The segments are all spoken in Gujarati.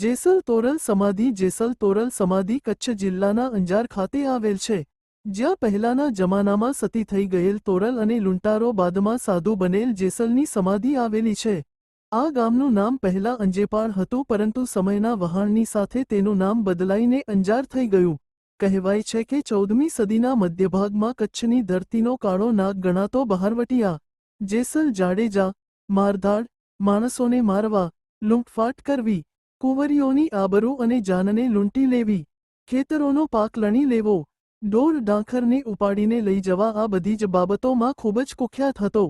જેસલ તોરલ સમાધિ કચ્છ જિલ્લાના અંજાર ખાતે આવેલ છે, જ્યાં પહેલાના જમાનામાં સતી થઈ ગયેલ તોરલ અને લૂંટારો બાદમાં સાધુ બનેલ જેસલની સમાધિ આવેલી છે. આ ગામનું નામ પહેલા અંજેપાળ હતું, પરંતુ સમયના વહાણની સાથે તેનું નામ બદલાઈને અંજાર થઈ ગયું. કહેવાય છે કે 14મી સદીના મધ્યભાગમાં કચ્છની ધરતીનો કાળો નાગ ગણાતો બહારવટિયા જેસલ જાડેજા મારધાડ, માણસોને મારવા, લૂંટફાટ કરવી, કુંવરીઓની આબરૂ અને જાનને લૂંટી લેવી, ખેતરોનો પાક લણી લેવો, ઢોર ડાંખરને ઉપાડીને લઈ જવા, આ બધી જ બાબતોમાં ખૂબ જ કુખ્યાત હતો.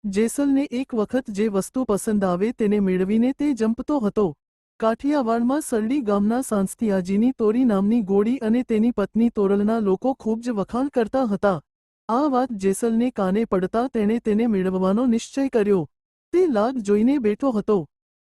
જેસલને એક વખત જે વસ્તુ પસંદ આવે તેને મેળવીને તે જંપતો હતો. કાઠિયાવાડમાં સરડી ગામના સાંસ્તિયાજીની તોરી નામની ગોળી અને તેની પત્ની તોરલના લોકો ખૂબ જ વખાણ કરતા હતા. આ વાત જેસલને કાને પડતા તેણે તેને મેળવવાનો નિશ્ચય કર્યો. તે લાગ જોઈને બેઠો હતો.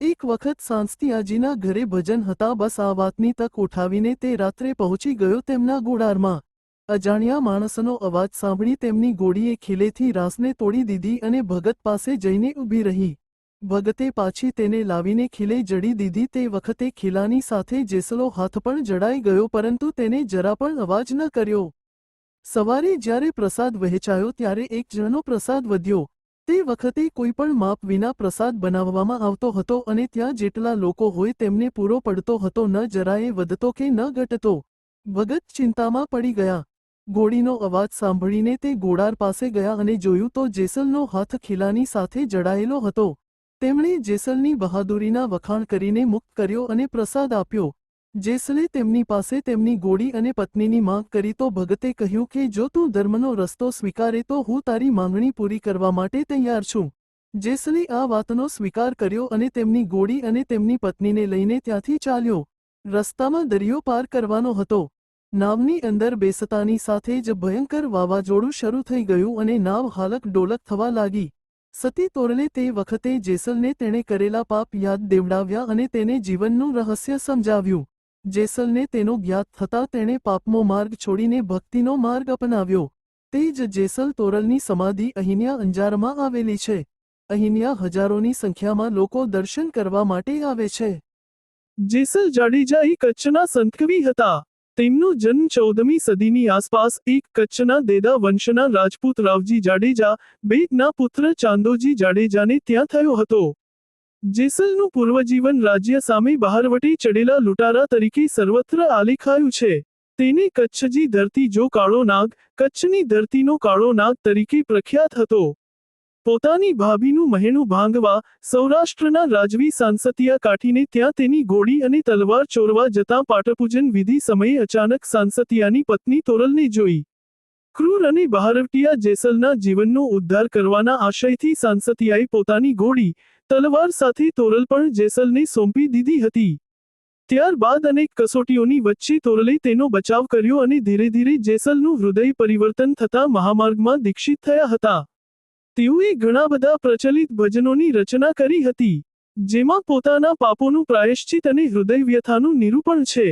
એક વખત સાંસ્તિયાજીના ઘરે ભજન હતા. બસ આ વાતની તક ઉઠાવીને તે રાત્રે પહોંચી ગયો તેમના ગુડારમાં. અજાણ્યા માણસનો અવાજ સાંભળી તેમની ગોળીએ ખીલેથી રાસને તોડી દીધી અને ભગત પાસે જઈને ઊભી રહી. ભગતે પાછી તેને લાવીને ખીલે જડી દીધી. તે વખતે ખીલાની સાથે જેસલો હાથ પણ જડાઈ ગયો, પરંતુ તેને જરા પણ અવાજ ન કર્યો. સવારે જ્યારે પ્રસાદ વહેંચાયો ત્યારે એક જણનો પ્રસાદ વધ્યો. તે વખતે કોઈ પણ માપ વિના પ્રસાદ બનાવવામાં આવતો હતો અને ત્યાં જેટલા લોકો હોય તેમને પૂરો પડતો હતો, ન જરાએ વધતો કે ન ઘટતો. ભગત ચિંતામાં પડી ગયા. ગોળીનો અવાજ સાંભળીને તે ગોળાર પાસે ગયા અને જોયું તો જેસલનો હાથ ખીલાની સાથે જડાયેલો હતો. તેમણે જેસલની બહાદુરીના વખાણ કરીને મુક્ત કર્યો અને પ્રસાદ આપ્યો. જેસલે તેમની પાસે તેમની ગોળી અને પત્નીની માંગ કરી તો ભગતે કહ્યું કે જો તું ધર્મનો રસ્તો સ્વીકારે તો હું તારી માંગણી પૂરી કરવા માટે તૈયાર છું. જેસલે આ વાતનો સ્વીકાર કર્યો અને તેમની ગોળી અને તેમની પત્નીને લઈને ત્યાંથી ચાલ્યો. રસ્તામાં દરિયો પાર કરવાનો હતો. નાવની અંદર બેસતાની સાથે જ ભયંકર વાવાઝોડું શરૂ થઈ ગયું અને નાવ હાલક ડોલક થવા લાગી. સતી તોરલે તે વખતે જેસલને તેણે કરેલા પાપ યાદ દેવડાવ્યા અને તેને જીવનનું રહસ્ય સમજાવ્યું. જેસલને તેનો જ્ઞાત થતાં તેણે પાપનો માર્ગ છોડીને ભક્તિનો માર્ગ અપનાવ્યો. તે જ જેસલ તોરલની સમાધિ અહીંયા અંજારમાં આવેલી છે. અહીંયા હજારોની સંખ્યામાં લોકો દર્શન કરવા માટે આવે છે. જેસલ જાડેજા એ કચ્છના સંતકવિ હતા. તેમનો જન્મ 14મી સદીની આસપાસ એક કચ્છના દેદા વંશના રાજપૂત રાવજી જાડેજા બેગના પુત્ર ચાંદોજી જાડેજાને ત્યાં થયો હતો. જેસલનું પૂર્વજીવન રાજ્ય સામે બહારવટી ચડેલા લૂંટારા તરીકે સર્વત્ર આલેખાયું છે. તેને કચ્છજી ધરતી જો કાળો નાગ, કચ્છની ધરતીનો કાળો નાગ તરીકે પ્રખ્યાત હતો. પોતાની ભાભીનું મહેણું ભાંગવા સૌરાષ્ટ્રના રાજવી સાંસતિયા કાઠીને ત્યાં તેની ગોળી અને તલવાર ચોરવા જતાં પાટપૂજન વિધિ સમયે અચાનક સાંસતિયાની પત્ની તોરલને જોઈ. ક્રૂર અને બહારવટિયા જેસલના જીવનનો ઉદ્ધાર કરવાના આશયથી સાંસતિયાએ પોતાની ગોળી, તલવાર સાથે તોરલ પણ જેસલને સોંપી દીધી હતી. ત્યારબાદ અનેક કસોટીઓની વચ્ચે તોરલે તેનો બચાવ કર્યો અને ધીરે ધીરે જેસલનું હૃદય પરિવર્તન થતાં મહામાર્ગમાં દીક્ષિત થયા હતા. તેઓએ ઘણા બધા પ્રચલિત ભજનોની રચના કરી હતી, જેમાં પોતાના પાપોનું પ્રાયશ્ચિત અને હૃદય વ્યથાનું નિરૂપણ છે.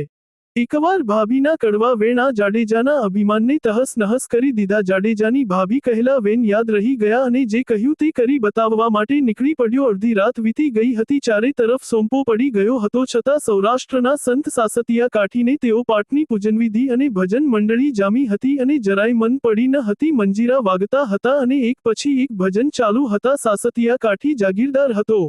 એકવાર ભાભીના કડવા વેણા જાડેજાના અભિમાનને તહસ નહસ કરી દીધા. જાડેજાની ભાભી કહેલા વેન યાદ રહી ગયા અને જે કહ્યું તે કરી બતાવવા માટે નીકળી પડ્યો. અડધી રાત વીતી ગઈ હતી. ચારે તરફ સોંપો પડી ગયો હતો, છતાં સૌરાષ્ટ્રના સંત સાસતિયા કાઠીને તેઓ પાઠની પૂજનવિધિ અને ભજન મંડળી જામી હતી અને જરાય મન પડી ન હતી. મંજીરા વાગતા હતા અને એક પછી એક ભજન ચાલુ હતા. સાસતિયા કાઠી જાગીરદાર હતો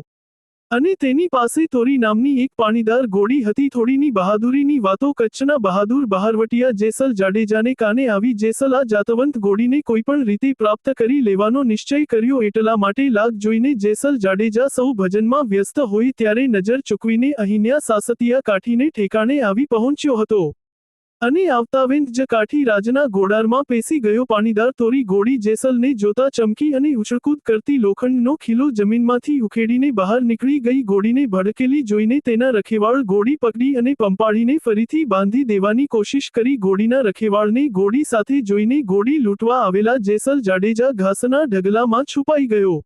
અને તેની પાસે તોરી નામની એક પાણીદાર ગોળી હતી. થોડીની બહાદુરીની વાતો કચ્છના બહાદુર બહારવટિયા જેસલ જાડેજાને કાને આવી. જેસલ આ જાતવંત ગોળીને કોઈપણ રીતે પ્રાપ્ત કરી લેવાનો નિશ્ચય કર્યો. એટલા માટે લાગ જોઈને જેસલ જાડેજા સૌ ભજનમાં વ્યસ્ત હોય ત્યારે નજર ચૂકવીને અહીંયા સાસતિયા કાઠીને ઠેકાણે આવી પહોંચ્યો હતો અને આવતાવેંત જ કાઠી રાજના ઘોડારમાં પેસી ગયો. પાણીદાર તોરી ગોળી જેસલને જોતા ચમકી અને ઉછળકૂદ કરતી લોખંડનો ખીલો જમીનમાંથી ઉખેડીને બહાર નીકળી ગઈ. ગોળીને ભડકેલી જોઈને તેના રખેવાળ ગોળી પકડી અને પંપાળીને ફરીથી બાંધી દેવાની કોશિશ કરી. ગોળીના રખેવાળને ગોળી સાથે જોઈને ગોળી લૂંટવા આવેલા જેસલ જાડેજા ઘાસના ઢગલામાં છુપાઈ ગયો.